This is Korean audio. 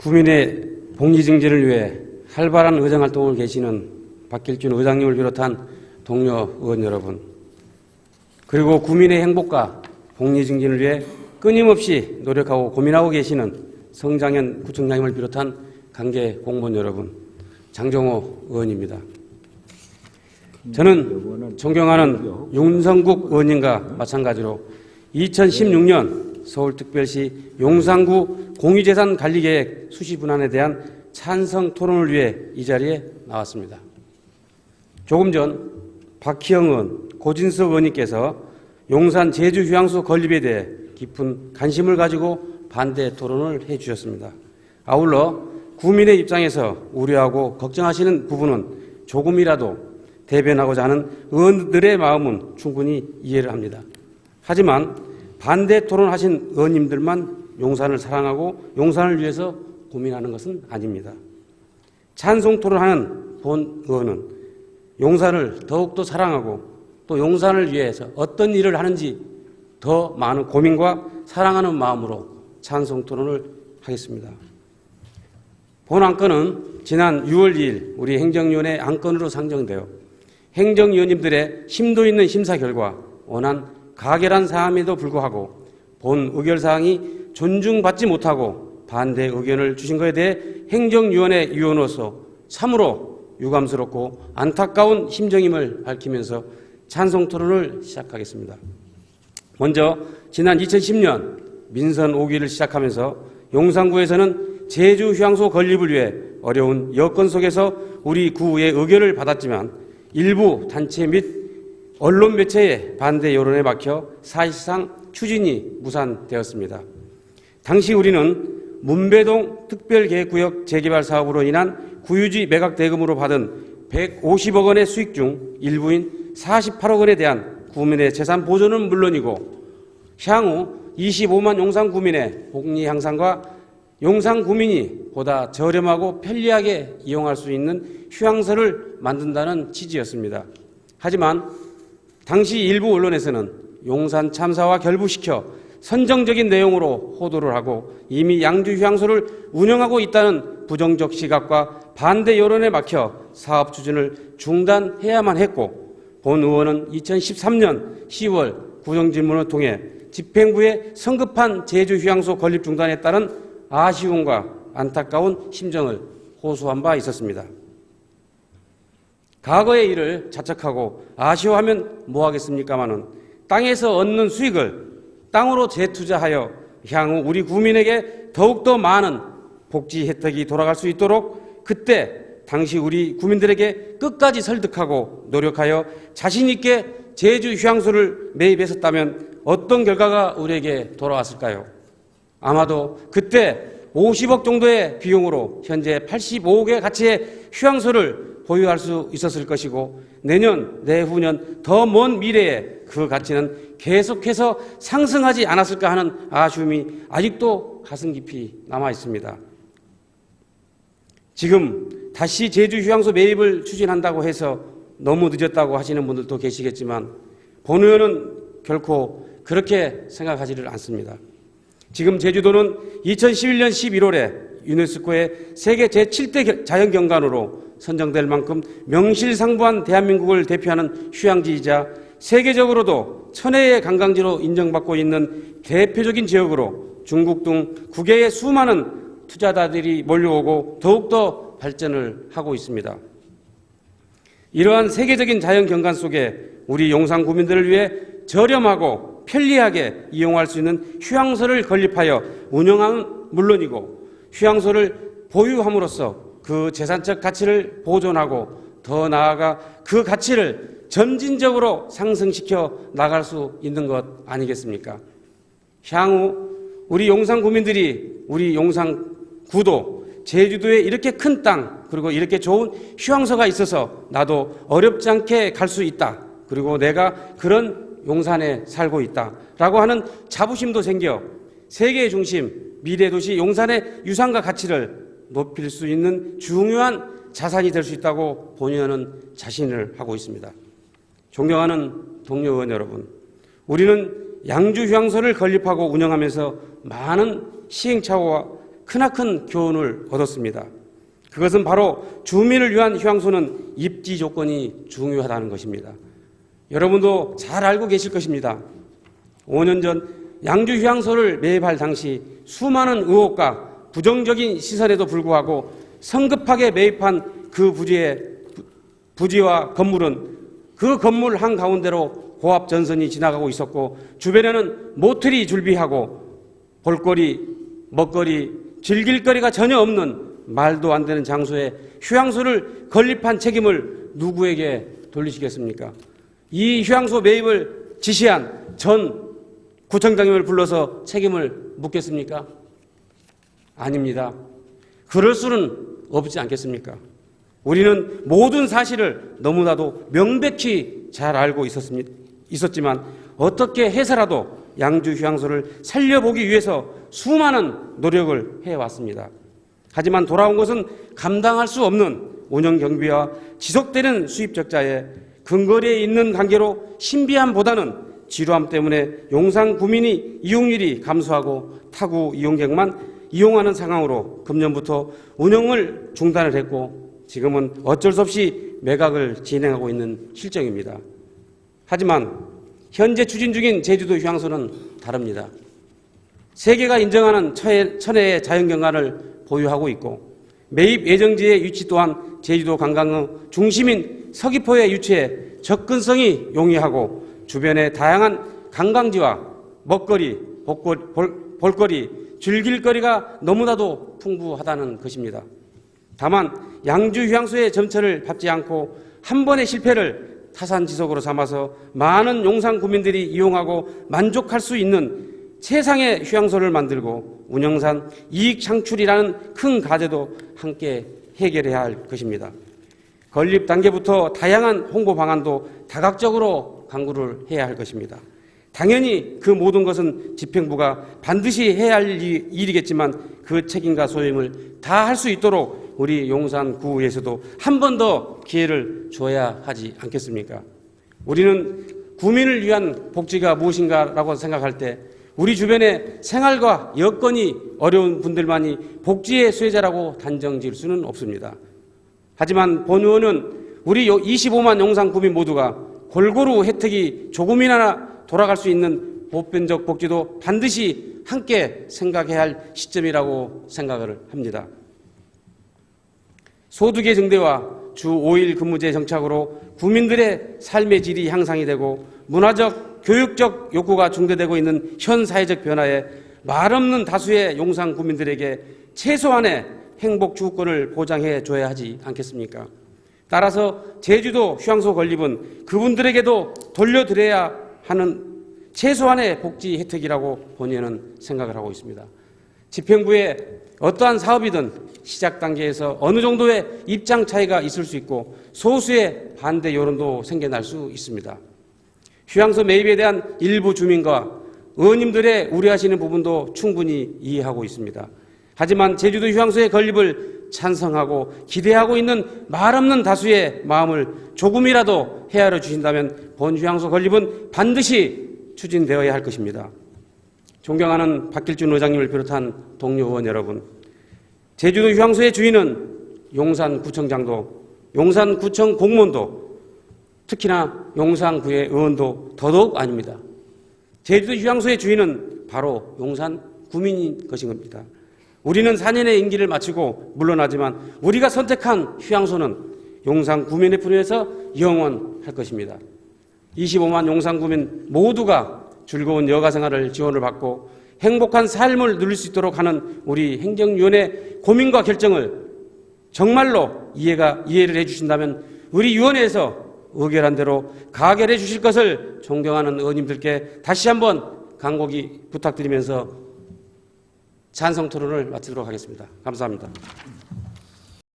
구민의 복리 증진을 위해 활발한 의정활동을 계시는 박길준 의장님을 비롯한 동료 의원 여러분, 그리고 구민의 행복과 복리 증진을 위해 끊임없이 노력하고 고민하고 계시는 성장현 구청장님을 비롯한 관계 공무원 여러분, 장정호 의원입니다. 저는 존경하는 윤성국 의원님과 마찬가지로 2016년 서울특별시 용산구 공유재산관리계획 수시분할에 대한 찬성 토론을 위해 이 자리에 나왔습니다. 조금 전 박희영 의원, 고진석 의원님께서 용산 제주휴양소 건립에 대해 깊은 관심을 가지고 반대 토론을 해 주셨습니다. 아울러 구민의 입장에서 우려하고 걱정하시는 부분은 조금이라도 대변하고자 하는 의원들의 마음은 충분히 이해를 합니다. 하지만 반대 토론하신 의원님들만 용산을 사랑하고 용산을 위해서 고민하는 것은 아닙니다. 찬성 토론하는 본 의원은 용산을 더욱더 사랑하고 또 용산을 위해서 어떤 일을 하는지 더 많은 고민과 사랑하는 마음으로 찬성 토론을 하겠습니다. 본 안건은 지난 6월 2일 우리 행정위원회 안건으로 상정되어 행정위원님들의 심도 있는 심사 결과 원안 가결한 사항에도 불구하고 본 의결사항이 존중받지 못하고 반대 의견을 주신 것에 대해 행정위원회 위원으로서 참으로 유감스럽고 안타까운 심정임을 밝히면서 찬성 토론을 시작하겠습니다. 먼저 지난 2010년 민선 5기를 시작하면서 용산구에서는 제주휴양소 건립을 위해 어려운 여건 속에서 우리 구의 의견을 받았지만 일부 단체 및 언론 매체의 반대 여론에 막혀 사실상 추진이 무산되었습니다. 당시 우리는 문배동 특별계획구역 재개발 사업으로 인한 구유지 매각 대금으로 받은 150억 원의 수익 중 일부인 48억 원에 대한 구민의 재산 보존은 물론이고 향후 25만 용산 구민의 복리 향상과 용산 구민이 보다 저렴하고 편리하게 이용할 수 있는 휴양소를 만든다는 취지였습니다. 하지만 당시 일부 언론에서는 용산 참사와 결부시켜 선정적인 내용으로 호도를 하고 이미 양주 휴양소를 운영하고 있다는 부정적 시각과 반대 여론에 막혀 사업 추진을 중단해야만 했고 본 의원은 2013년 10월 구정질문을 통해 집행부의 성급한 제주휴양소 건립 중단에 따른 아쉬움과 안타까운 심정을 호소한 바 있었습니다. 과거의 일을 자책하고 아쉬워하면 뭐하겠습니까마는 땅에서 얻는 수익을 땅으로 재투자하여 향후 우리 구민에게 더욱더 많은 복지 혜택이 돌아갈 수 있도록 그때 당시 우리 구민들에게 끝까지 설득하고 노력하여 자신 있게 제주 휴양소를 매입했었다면 어떤 결과가 우리에게 돌아왔을까요? 아마도 그때 50억 정도의 비용으로 현재 85억의 가치의 휴양소를 보유할 수 있었을 것이고 내년, 내후년 더 먼 미래에 그 가치는 계속해서 상승하지 않았을까 하는 아쉬움이 아직도 가슴 깊이 남아 있습니다. 지금 다시 제주 휴양소 매입을 추진한다고 해서 너무 늦었다고 하시는 분들도 계시겠지만 본 의원은 결코 그렇게 생각하지를 않습니다. 지금 제주도는 2011년 11월에 유네스코의 세계 제7대 자연경관으로 선정될 만큼 명실상부한 대한민국을 대표하는 휴양지이자 세계적으로도 천혜의 관광지로 인정받고 있는 대표적인 지역으로 중국 등 국외의 수많은 투자자들이 몰려오고 더욱더 발전을 하고 있습니다. 이러한 세계적인 자연경관 속에 우리 용산 구민들을 위해 저렴하고 편리하게 이용할 수 있는 휴양소를 건립하여 운영함은 물론이고 휴양소를 보유함으로써 그 재산적 가치를 보존하고 더 나아가 그 가치를 점진적으로 상승시켜 나갈 수 있는 것 아니겠습니까? 향후 우리 용산 구민들이 우리 용산구도 제주도에 이렇게 큰 땅 그리고 이렇게 좋은 휴양소가 있어서 나도 어렵지 않게 갈 수 있다. 그리고 내가 그런 용산에 살고 있다라고 하는 자부심도 생겨 세계의 중심 미래도시 용산의 유산과 가치를 높일 수 있는 중요한 자산이 될 수 있다고 본의원은 자신을 하고 있습니다. 존경하는 동료 의원 여러분, 우리는 양주 휴양소를 건립하고 운영하면서 많은 시행착오와 크나큰 교훈을 얻었습니다. 그것은 바로 주민을 위한 휴양소는 입지 조건이 중요하다는 것입니다. 여러분도 잘 알고 계실 것입니다. 5년 전 양주 휴양소를 매입할 당시 수많은 의혹과 부정적인 시선에도 불구하고 성급하게 매입한 그 부지와 건물은 그 건물 한가운데로 고압 전선이 지나가고 있었고 주변에는 모텔이 줄비하고 볼거리, 먹거리, 즐길 거리가 전혀 없는 말도 안 되는 장소에 휴양소를 건립한 책임을 누구에게 돌리시겠습니까? 이 휴양소 매입을 지시한 전 구청장님을 불러서 책임을 묻겠습니까? 아닙니다. 그럴 수는 없지 않겠습니까? 우리는 모든 사실을 너무나도 명백히 잘 알고 있었지만 어떻게 해서라도 양주 휴양소를 살려보기 위해서 수많은 노력을 해왔습니다. 하지만 돌아온 것은 감당할 수 없는 운영 경비와 지속되는 수입 적자에 근거리에 있는 관계로 신비함보다는 지루함 때문에 용산 구민이 이용률이 감소하고 타구 이용객만 이용하는 상황으로 금년부터 운영을 중단을 했고 지금은 어쩔 수 없이 매각을 진행하고 있는 실정입니다. 하지만 현재 추진 중인 제주도 휴양소는 다릅니다. 세계가 인정하는 천혜의 자연경관을 보유하고 있고 매입 예정지의 위치 또한 제주도 관광의 중심인 서귀포에 위치해 접근성이 용이하고 주변에 다양한 관광지와 먹거리, 볼거리, 즐길 거리가 너무나도 풍부하다는 것입니다. 다만 양주 휴양소의 점철을 밟지 않고 한 번의 실패를 타산지석으로 삼아서 많은 용산 구민들이 이용하고 만족할 수 있는 최상의 휴양소를 만들고 운영상 이익 창출이라는 큰 과제도 함께 해결해야 할 것입니다. 건립 단계부터 다양한 홍보 방안도 다각적으로 강구를 해야 할 것입니다. 당연히 그 모든 것은 집행부가 반드시 해야 할 일이겠지만 그 책임과 소임을 다 할 수 있도록 우리 용산구에서도 한 번 더 기회를 줘야 하지 않겠습니까? 우리는 구민을 위한 복지가 무엇인가라고 생각할 때 우리 주변에 생활과 여건이 어려운 분들만이 복지의 수혜자라고 단정 지을 수는 없습니다. 하지만 본 의원은 우리 25만 용산 구민 모두가 골고루 혜택이 조금이나마 돌아갈 수 있는 보편적 복지도 반드시 함께 생각해야 할 시점이라고 생각을 합니다. 소득의 증대와 주 5일 근무제 정착으로 국민들의 삶의 질이 향상이 되고 문화적, 교육적 욕구가 중대되고 있는 현 사회적 변화에 말없는 다수의 용산 구민들에게 최소한의 행복 주거권을 보장해 줘야 하지 않겠습니까? 따라서 제주도 휴양소 건립은 그분들에게도 돌려드려야 하는 최소한의 복지 혜택이라고 본의원은 생각을 하고 있습니다. 집행부에 어떠한 사업이든 시작 단계에서 어느 정도의 입장 차이가 있을 수 있고 소수의 반대 여론도 생겨날 수 있습니다. 휴양소 매입에 대한 일부 주민과 의원님들의 우려하시는 부분도 충분히 이해하고 있습니다. 하지만 제주도 휴양소의 건립을 찬성하고 기대하고 있는 말없는 다수의 마음을 조금이라도 헤아려 주신다면 본 휴양소 건립은 반드시 추진되어야 할 것입니다. 존경하는 박길준 의장님을 비롯한 동료 의원 여러분, 제주도 휴양소의 주인은 용산구청장도 용산구청 공무원도 특히나 용산구의 의원도 더더욱 아닙니다. 제주도 휴양소의 주인은 바로 용산 구민인 것인 겁니다. 우리는 4년의 임기를 마치고 물러나지만 우리가 선택한 휴양소는 용산 구민의 품에서 영원할 것입니다. 25만 용산 구민 모두가 즐거운 여가 생활을 지원을 받고 행복한 삶을 누릴 수 있도록 하는 우리 행정위원회 고민과 결정을 정말로 이해를 해주신다면 우리 위원회에서 의결한 대로 가결해 주실 것을 존경하는 의원님들께 다시 한번 간곡히 부탁드리면서 찬성 토론을 마치도록 하겠습니다. 감사합니다.